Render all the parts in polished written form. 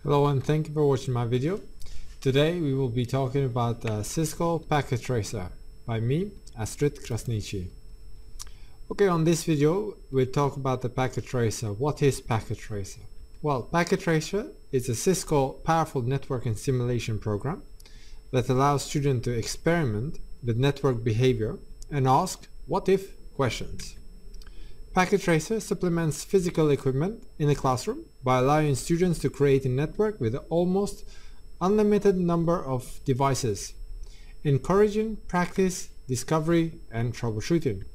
Hello and thank you for watching my video. Today we will be talking about Cisco Packet Tracer by me, Astrid Krasniqi. Okay, on this video we'll talk about the Packet Tracer. What is Packet Tracer? Well, Packet Tracer is a Cisco powerful networking simulation program that allows students to experiment with network behavior and ask what-if questions. Packet Tracer supplements physical equipment in a classroom by allowing students to create a network with an almost unlimited number of devices, encouraging practice, discovery, and troubleshooting.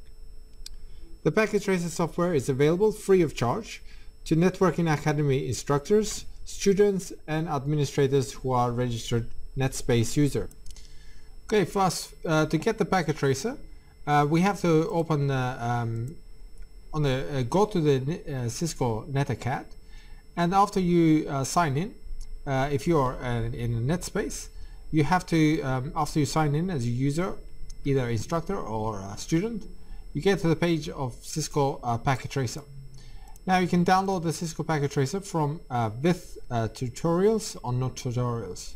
The Packet Tracer software is available free of charge to Networking Academy instructors, students, and administrators who are registered NetSpace user. Okay, first, to get the Packet Tracer, we have to open go to the Cisco NetAcad, and after you sign in, if you are in a NetSpace, you have to after you sign in as a user, either instructor or a student, you get to the page of Cisco Packet Tracer. Now you can download the Cisco Packet Tracer from with tutorials or not tutorials.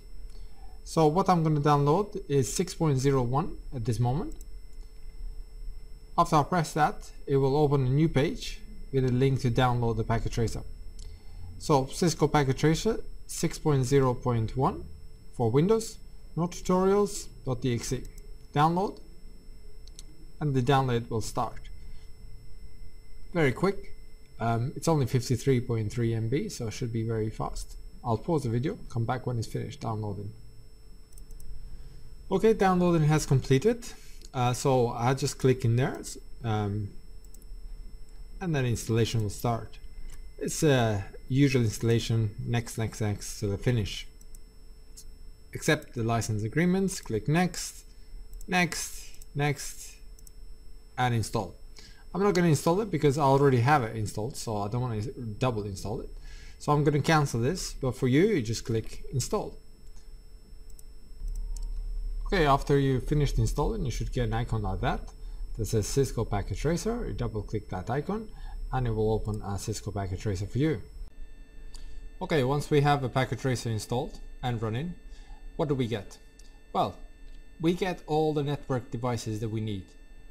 So what I'm going to download is 6.01 at this moment. After I press that, it will open a new page with a link to download the Packet Tracer. So Cisco Packet Tracer 6.0.1 for Windows, no tutorials.exe. Download, and the download will start. Very quick. It's only 53.3 MB, so it should be very fast. I'll pause the video, come back when it's finished downloading. Okay, downloading has completed. So I just click in there, and then installation will start. It's a usual installation, next to the finish. Accept the license agreements, click next, and install. I'm not going to install it because I already have it installed, so I don't want to double install it. So I'm going to cancel this, but for you, you just click install. Okay, after you finished installing, you should get an icon like that says Cisco Packet Tracer. You double click that icon and it will open a Cisco Packet Tracer for you. Okay, once we have a Packet Tracer installed and running, what do we get? Well, we get all the network devices that we need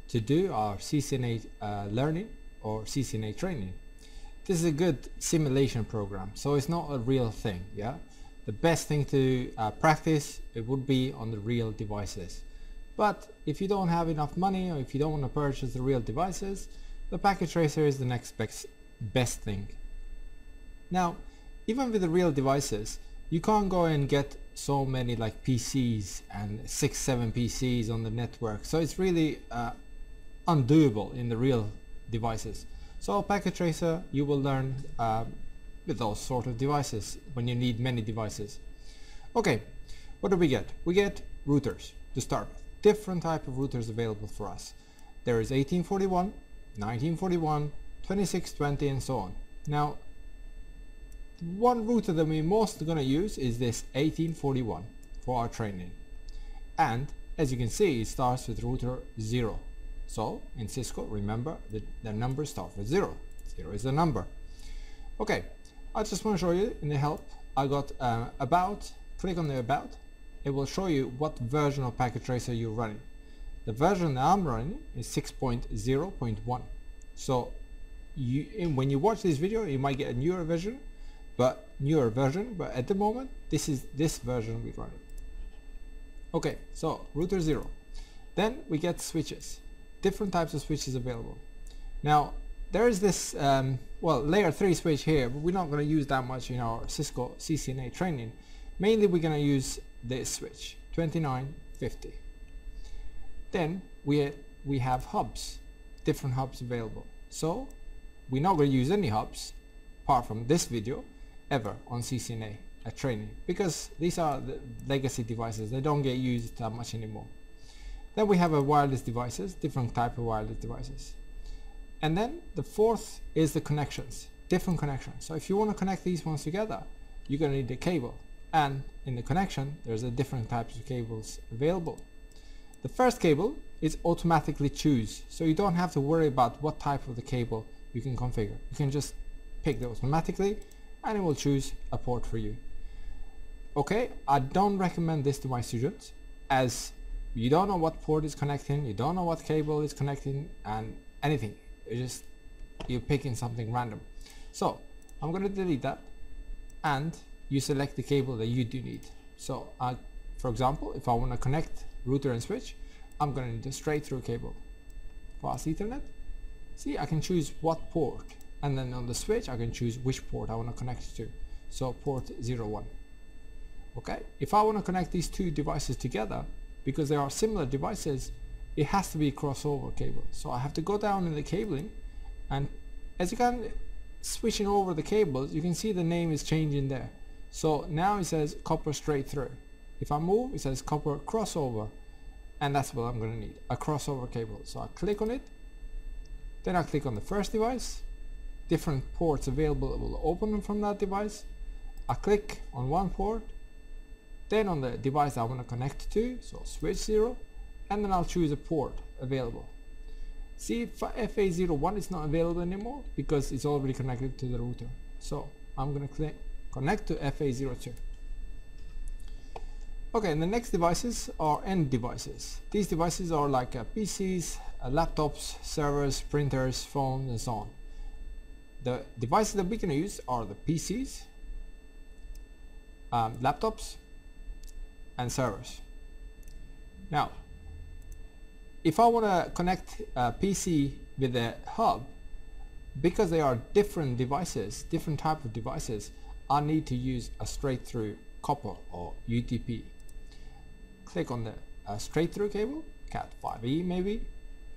to do our CCNA learning or CCNA training. This is a good simulation program, so it's not a real thing, yeah? The best thing to practice, it would be on the real devices. But if you don't have enough money, or if you don't want to purchase the real devices, the Packet Tracer is the next best thing. Now, even with the real devices, you can't go and get so many like PCs and 6-7 PCs on the network. So it's really undoable in the real devices. So Packet Tracer, you will learn with those sort of devices when you need many devices. Okay, what do we get? We get routers to start with. Different type of routers available for us. There is 1841, 1941, 2620, and so on. Now, one router that we're most going to use is this 1841 for our training. And as you can see, it starts with router 0. So in Cisco, remember that the numbers start with 0. 0 is the number. Okay. I just want to show you in the help. I got about, click on the about. It will show you what version of Packet Tracer you're running. The version that I'm running is 6.0.1. So when you watch this video, you might get a newer version, but at the moment, this is this version we're running. Okay, so router 0. Then we get switches, different types of switches available. Now, there is this layer 3 switch here, but we're not going to use that much in our Cisco CCNA training. Mainly we're going to use this switch, 2950. Then we have hubs, different hubs available. So we're not going to use any hubs, apart from this video, ever on CCNA training, because these are the legacy devices. They don't get used that much anymore. Then we have wireless devices, different type of wireless devices. And then the fourth is the connections, different connections. So if you want to connect these ones together, you're going to need a cable. And in the connection, there's a different types of cables available. The first cable is automatically choose. So you don't have to worry about what type of the cable you can configure. You can just pick it automatically and it will choose a port for you. Okay, I don't recommend this to my students, as you don't know what port is connecting, you don't know what cable is connecting, and anything. You're picking something random. So I'm going to delete that, and you select the cable that you do need. So for example, if I want to connect router and switch, I'm going to need a straight through cable, fast Ethernet. See, I can choose what port, and then on the switch I can choose which port I want to connect to. So port 01. Okay, if I want to connect these two devices together, because they are similar devices, it has to be crossover cable. So I have to go down in the cabling, and as you can switching over the cables, you can see the name is changing there. So now it says copper straight through. If I move, it says copper crossover, and that's what I'm going to need, a crossover cable. So I click on it, then I click on the first device, different ports available will open from that device. I click on one port, then on the device I want to connect to, so switch 0, and then I'll choose a port available. See, FA01 is not available anymore because it's already connected to the router. So I'm going to connect to FA02. Okay, and the next devices are end devices. These devices are like PCs, laptops, servers, printers, phones, and so on. The devices that we can use are the PCs, laptops, and servers. Now, if I want to connect a PC with a hub, because they are different devices, different type of devices, I need to use a straight through copper or UTP. Click on the straight through cable, Cat5e maybe,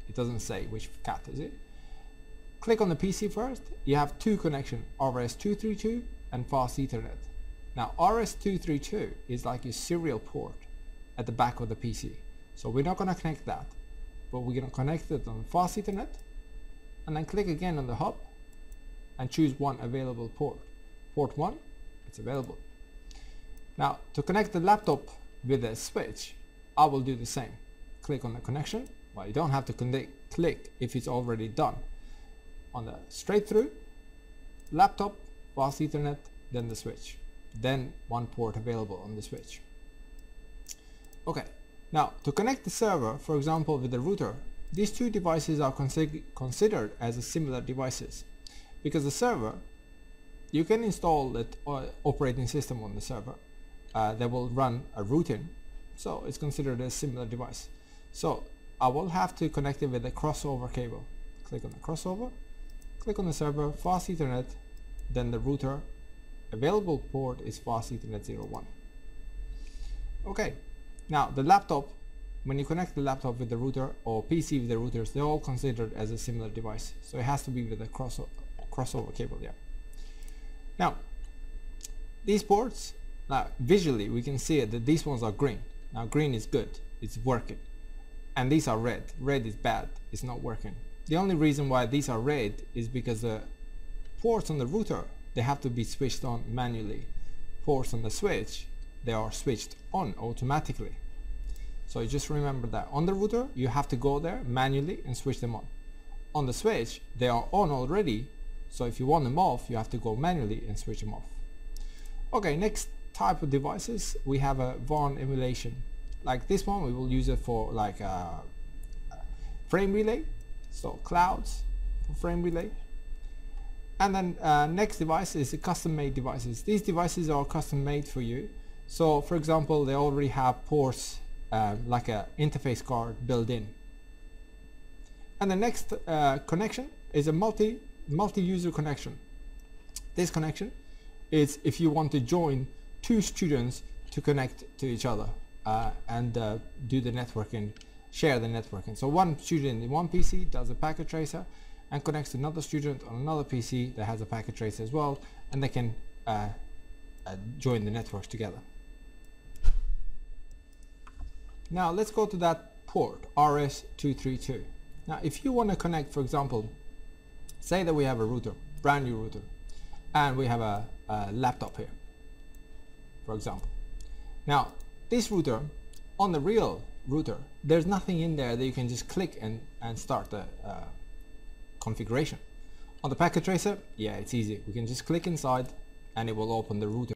it doesn't say which Cat is it. Click on the PC first. You have two connections, RS232 and fast Ethernet. Now RS232 is like a serial port at the back of the PC, so we're not going to connect that, but we're going to connect it on fast Ethernet, and then click again on the hub and choose one available port. Port 1, it's available. Now to connect the laptop with a switch, I will do the same. Click on the connection. Well, you don't have to click if it's already done. On the straight through, laptop, fast Ethernet, then the switch. Then one port available on the switch. Okay, now to connect the server, for example with the router, these two devices are considered as similar devices, because the server, you can install the operating system on the server that will run a routine, so it's considered a similar device. So I will have to connect it with a crossover cable. Click on the crossover, click on the server, fast Ethernet, then the router. Available port is fast Ethernet 01. Okay, now the laptop, when you connect the laptop with the router or PC with the routers, they're all considered as a similar device, so it has to be with a crossover cable. Yeah. Now these ports, now visually we can see it that these ones are green. Now green is good, it's working, and these are red. Red is bad, it's not working. The only reason why these are red is because the ports on the router, they have to be switched on manually. Ports on the switch, they are switched on automatically. So you just remember that on the router you have to go there manually and switch them on. On the switch they are on already, so if you want them off you have to go manually and switch them off. Okay, next type of devices, we have a VAN emulation. Like this one we will use it for like frame relay, so clouds for frame relay. And then next device is the custom made devices. These devices are custom made for you. So for example, they already have ports like a interface card built in. And the next connection is a multi-user connection. This connection is if you want to join two students to connect to each other and do the networking, share the networking. So one student in one PC does a packet tracer and connects to another student on another PC that has a packet tracer as well, and they can join the networks together. Now let's go to that port, RS232. Now if you want to connect, for example, say that we have a router, brand new router, and we have a laptop here, for example. Now this router, on the real router, there's nothing in there that you can just click and start the configuration. On the packet tracer, yeah, it's easy. We can just click inside and it will open the router.